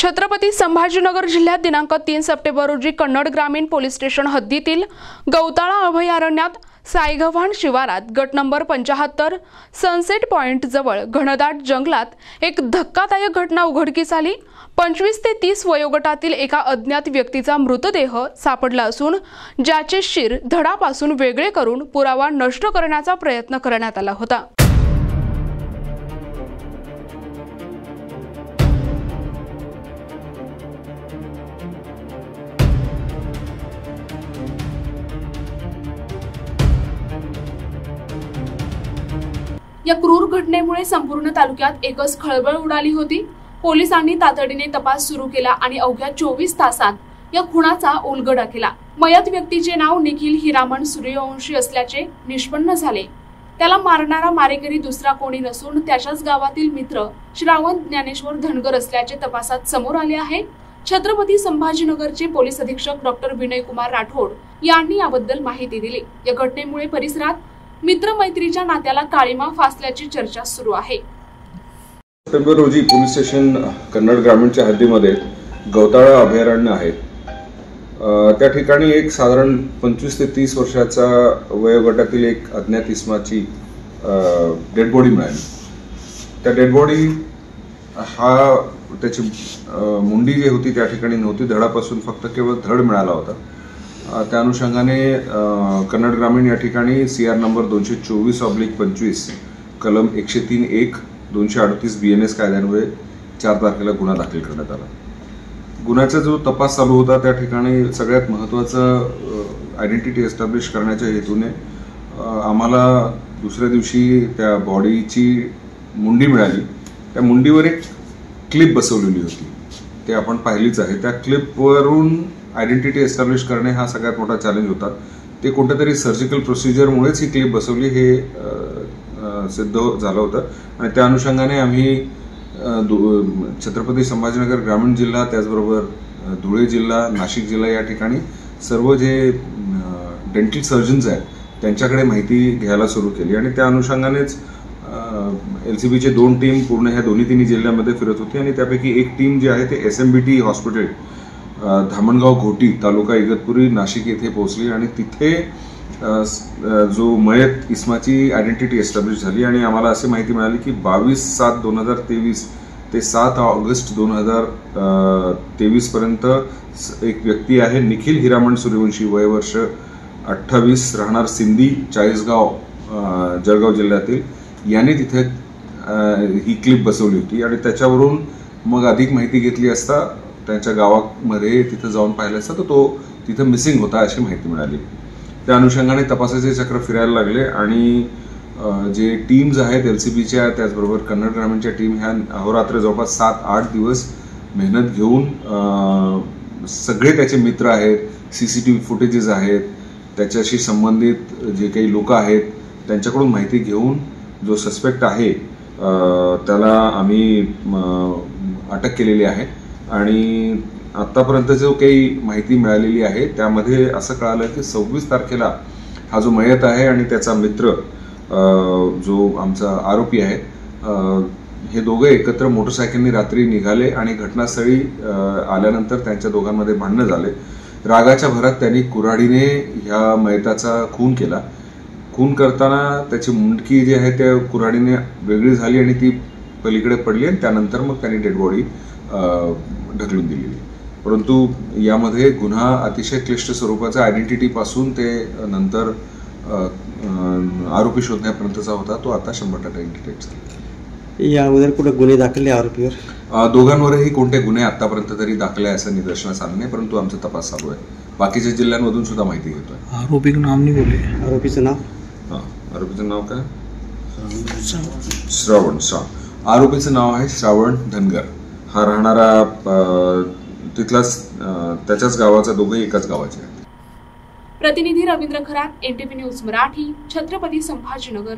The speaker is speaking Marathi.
छत्रपती संभाजीनगर जिल्ह्यात दिनांक 3 सप्टेंबर रोजी कन्नड ग्रामीण पोलीस स्टेशन हद्दीतील गौताळा अभयारण्यात सायगव्हाण शिवारात गट नंबर 75 सनसेट पॉइंट जवळ घनदाट जंगलात एक धक्कादायक घटना उघडकीस आली। 25 ते 30 वयोगटातील एका अज्ञात व्यक्तीचा मृतदेह सापडला असून ज्याचे शिर धडापासून वेगळे करून पुरावा नष्ट करण्याचा प्रयत्न करण्यात आला होता। या क्रूर घटनेमुळे संपूर्ण तालुक्यात एकच खळबळ उडाली होती। पोलिसांनी तातडीने तपास सुरू केला आणि अवघ्या 24 तासात या खुनाचा उलगडा केला। मयत व्यक्तीचे नाव निखिल हिरामण सूर्यवंशी असल्याचे निष्पन्न झाले। त्याला मारणारा मारेकरी दुसरा कोणी नसून त्याच्याच गावातील मित्र श्रावण ज्ञानेश्वर धनगर असल्याचे तपासात समोर आले आहे। छत्रपती संभाजीनगरचे पोलीस अधीक्षक डॉक्टर विनय कुमार राठोड यांनी याबद्दल माहिती दिली। या घटनेमुळे परिसरात मित्रमैत्रीच्या नात्याला काळीमा फासल्याची चर्चा सुरू आहे। सप्टेंबर रोजी पोलीस स्टेशन कन्नड ग्रामीणच्या हद्दीमध्ये गौताळा अभयारण्य आहे। त्या ठिकाणी एक साधारण 25 ते 30 वर्षाचा वयोगटातील एक अज्ञात इसमाची डेड बॉडी मिळाली। त्या डेड बॉडी त्याची मुंडी जी होती त्या ठिकाणी नव्हती, धडापासून फक्त केवळ धड मिळाला होता। त्या अनुषंगाने कन्नड ग्रामीण या ठिकाणी CR नंबर 224/25 कलम 103(1) 238 BNS कायद्यान्वये 4 तारखेला गुन्हा दाखल करण्यात आला। गुन्ह्याचा जो तपास चालू होता त्या ठिकाणी सगळ्यात महत्त्वाचं आयडेंटिटी एस्टॅब्लिश करण्याच्या हेतूने आम्हाला दुसऱ्या दिवशी त्या बॉडीची मुंडी मिळाली। त्या मुंडीवर एक क्लिप बसवलेली होती, ते आपण पाहिलीच आहे। त्या क्लिपवरून आयडेंटिटी एस्टॅब्लिश करणे हा सगळ्यात मोठा चॅलेंज होता। ते कोणत्यातरी सर्जिकल प्रोसिजरमुळेच ही क्लिप बसवली हे सिद्ध झालं होतं आणि त्या अनुषंगाने आम्ही छत्रपती संभाजीनगर ग्रामीण जिल्हा त्याचबरोबर धुळे जिल्हा, नाशिक जिल्हा या ठिकाणी सर्व जे डेंटल सर्जन्स आहेत त्यांच्याकडे माहिती घ्यायला सुरू केली आणि त्या अनुषंगानेच LCBचे 2 टीम पूर्ण ह्या दोन्ही जिल्ह्यामध्ये फिरत होती आणि त्यापैकी एक टीम जी आहे ते SMBT हॉस्पिटल धामणगाव घोटी तालुका इगतपुरी नाशिक येथे पोहोचली आणि तिथे जो मयत इसमाची आयडेंटिटी एस्टॅब्लिश झाली आणि आम्हाला अशी माहिती मिळाली की 22/7/2023 ते 7 ऑगस्ट 2023 पर्यंत एक व्यक्ती आहे निखिल हिरामण सूर्यवंशी, वयवर्ष 28, राहणार सिंधी, चाळीसगाव, जळगाव जिल्ह्यातील, याने तिथे ही क्लिप बसवली होती आणि त्याच्यावरून मग अधिक माहिती घेतली असता त्यांच्या गावामध्ये तिथे जाऊन पाहिलं असता तर तो तिथे मिसिंग होता अशी माहिती मिळाली। त्या अनुषंगाने तपासाचे चक्र फिरायला लागले आणि जे टीम्स आहेत LCBच्या त्याचबरोबर कन्नड ग्रामीणच्या टीम ह्या अहोरात्र जवळपास 7-8 दिवस मेहनत घेऊन सगळे त्याचे मित्र आहेत, CCTV फुटेजेस आहेत, त्याच्याशी संबंधित जे काही लोक आहेत त्यांच्याकडून माहिती घेऊन जो सस्पेक्ट आहे त्याला आम्ही अटक केलेली आहे आणि आतापर्यंत जो काही माहिती मिळालेली आहे त्यामध्ये असं कळालं की 26 तारखेला हा जो मयत आहे आणि त्याचा मित्र जो आमचा आरोपी आहे हे दोघे एकत्र मोटरसायकलने रात्री निघाले आणि घटनास्थळी आल्यानंतर त्यांच्या दोघांमध्ये भांडणं झाले। रागाच्या भरात त्यांनी कुऱ्हाडीने ह्या मयताचा खून केला। खून करताना त्याची मुंडकी जी आहे त्या कुऱ्हाडीने वेगळी झाली आणि ती पलीकडे पडली आणि त्यानंतर मग त्यांनी डेड बॉडी ढकलून दिलेली। परंतु यामध्ये गुन्हा अतिशय क्लिष्ट स्वरूपाचा आयडेंटिटी पासून ते नंतर आरोपी शोधण्यापर्यंतचा होता, तो आता 100% डिटेक्ट झाला। या अगोदर कुठे गुन्हे दाखल आरोपीवर? दोघांवरही कोणते गुन्हे आतापर्यंत तरी दाखल आहे असं निदर्शनास आलं नाही, परंतु आमचा तपास चालू आहे। बाकीच्या जिल्ह्यांमधून सुद्धा माहिती घेतोय। आरोपीचं नाव नाही बोलले? आरोपीचं नाव? आरोपीचं नाव काय? श्रावण। आरोपीचं नाव आहे श्रावण धनगर। हा राहणारा तिथलाच त्याच्याच गावाचा, दोघे एकाच गावाचे आहेत। प्रतिनिधी रवींद्र खरात, NTV न्यूज मराठी, छत्रपती संभाजीनगर।